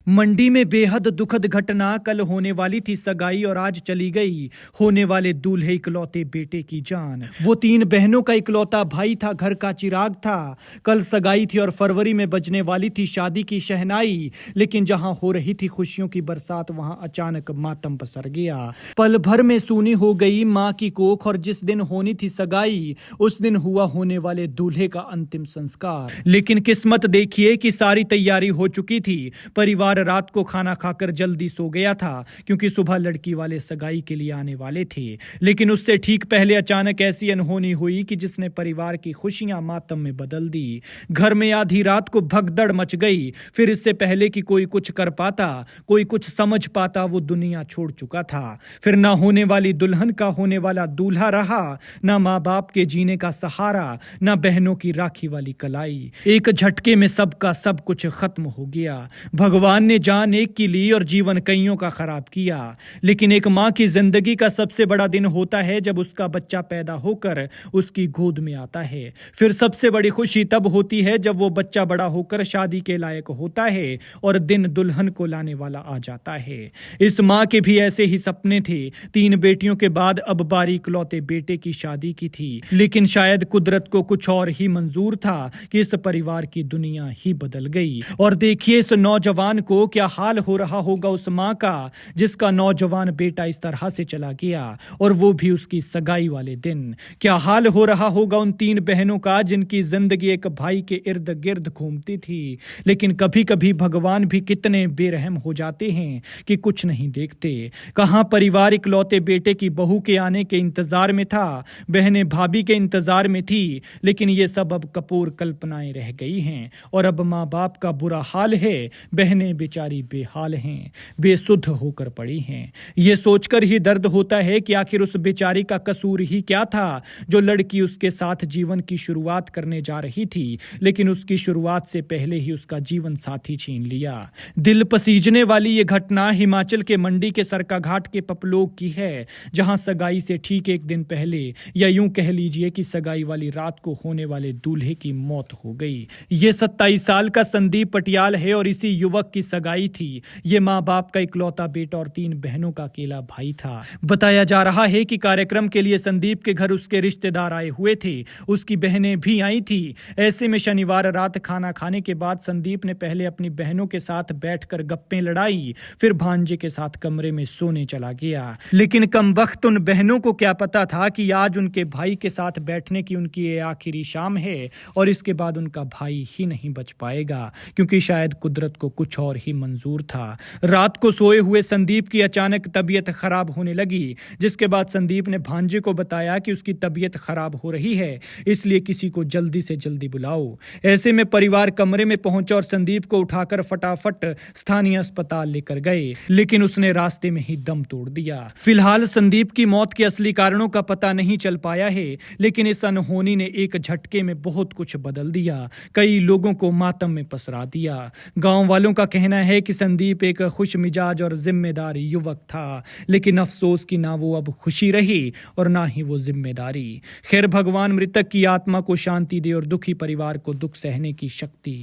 मंडी में बेहद दुखद घटना। कल होने वाली थी सगाई और आज चली गई होने वाले दूल्हे इकलौते बेटे की जान। वो 3 बहनों का इकलौता भाई था, घर का चिराग था। कल सगाई थी और फरवरी में बजने वाली थी शादी की शहनाई। लेकिन जहां हो रही थी खुशियों की बरसात, वहां अचानक मातम पसर गया। पल भर में सूनी हो गई मां की कोख और जिस दिन होनी थी सगाई उस दिन हुआ होने वाले दूल्हे का अंतिम संस्कार। लेकिन किस्मत देखिए कि सारी तैयारी हो चुकी थी। परिवार रात को खाना खाकर जल्दी सो गया था क्योंकि सुबह लड़की वाले सगाई के लिए आने वाले थे। लेकिन उससे ठीक पहले अचानक ऐसी अनहोनी हुई कि जिसने परिवार की खुशियां मातम में बदल दी। घर में आधी रात को भगदड़ मच गई। फिर इससे पहले कि कोई कुछ कर पाता, कोई कुछ समझ पाता, वो दुनिया छोड़ चुका था। फिर ना होने वाली दुल्हन का होने वाला दूल्हा रहा, ना माँ बाप के जीने का सहारा, ना बहनों की राखी वाली कलाई। एक झटके में सबका सब कुछ खत्म हो गया। भगवान ने जान एक की ली और जीवन कईयों का खराब किया। लेकिन एक माँ की जिंदगी का सबसे बड़ा दिन होता है जब उसका बच्चा पैदा होकर उसकी गोद में आता है। फिर सबसे बड़ी खुशी तब होती है जब वो बच्चा बड़ा होकर शादी के लायक होता है और दिन दुल्हन को लाने वाला आ जाता है। इस माँ के भी ऐसे ही सपने थे। 3 बेटियों के बाद अब बारी इकलौते बेटे की शादी की थी। लेकिन शायद कुदरत को कुछ और ही मंजूर था कि इस परिवार की दुनिया ही बदल गई। और देखिए इस नौजवान को क्या हाल हो रहा होगा उस माँ का जिसका नौजवान बेटा इस तरह से चला गया, और वो भी उसकी सगाई वाले दिन। क्या हाल हो रहा होगा उन 3 बहनों का जिनकी जिंदगी एक भाई के इर्द गिर्द घूमती थी। लेकिन कभी कभी भगवान भी कितने बेरहम हो जाते हैं कि कुछ नहीं देखते। कहां परिवार इकलौते बेटे की बहू के आने के इंतजार में था, बहनें भाभी के इंतजार में थी। लेकिन ये सब अब कपूर कल्पनाएं रह गई हैं और अब माँ बाप का बुरा हाल है। बहनें बेचारी बेहाल हैं, बेसुध होकर पड़ी हैं। ये सोचकर ही दर्द होता है कि आखिर उस बेचारी का कसूर ही क्या था जो लड़की उसके साथ जीवन की शुरुआत करने जा रही थी, लेकिन उसकी शुरुआत से पहले ही उसका जीवन साथी छीन लिया। दिल पसीजने वाली ये घटना हिमाचल के मंडी के सरकाघाट के पपलोग की है, जहां सगाई से ठीक एक दिन पहले, या यूं कह लीजिए कि सगाई वाली रात को होने वाले दूल्हे की मौत हो गई। ये 27 साल का संदीप पटियाल है और इसी युवक की सगाई थी। ये माँ बाप का इकलौता बेटा और 3 बहनों का अकेला भाई था। बताया जा रहा है कि कार्यक्रम के लिए संदीप के घर उसके रिश्तेदार आए हुए थे, उसकी बहनें भी आई थी। ऐसे में शनिवार रात खाना खाने के बाद संदीप ने पहले अपनी बहनों के साथ बैठकर गप्पें लड़ाई, फिर भांजे के साथ कमरे में सोने चला गया। लेकिन कमबख्त उन बहनों को क्या पता था कि आज उनके भाई के साथ बैठने की उनकी ये आखिरी शाम है और इसके बाद उनका भाई ही नहीं बच पाएगा, क्योंकि शायद कुदरत को कुछ और ही मंजूर था। रात को सोए हुए संदीप की अचानक तबीयत खराब होने लगी, जिसके बाद संदीप ने भांजे को बताया कि उसकी तबीयत खराब हो रही है, इसलिए किसी को जल्दी से जल्दी बुलाओ। ऐसे में परिवार कमरे में पहुंचा और संदीप को उठाकर फटाफट स्थानीय अस्पताल लेकर गए, लेकिन उसने रास्ते में ही दम तोड़ दिया। फिलहाल संदीप की मौत के असली कारणों का पता नहीं चल पाया है, लेकिन इस अनहोनी ने एक झटके में बहुत कुछ बदल दिया, कई लोगों को मातम में पसरा दिया। गांव वालों का कहना है कि संदीप एक खुश मिजाज और जिम्मेदार युवक था, लेकिन अफसोस कि ना वो अब खुशी रही और ना ही वो जिम्मेदारी। खैर, भगवान मृतक की आत्मा को शांति दे और दुखी परिवार को दुख सहने की शक्ति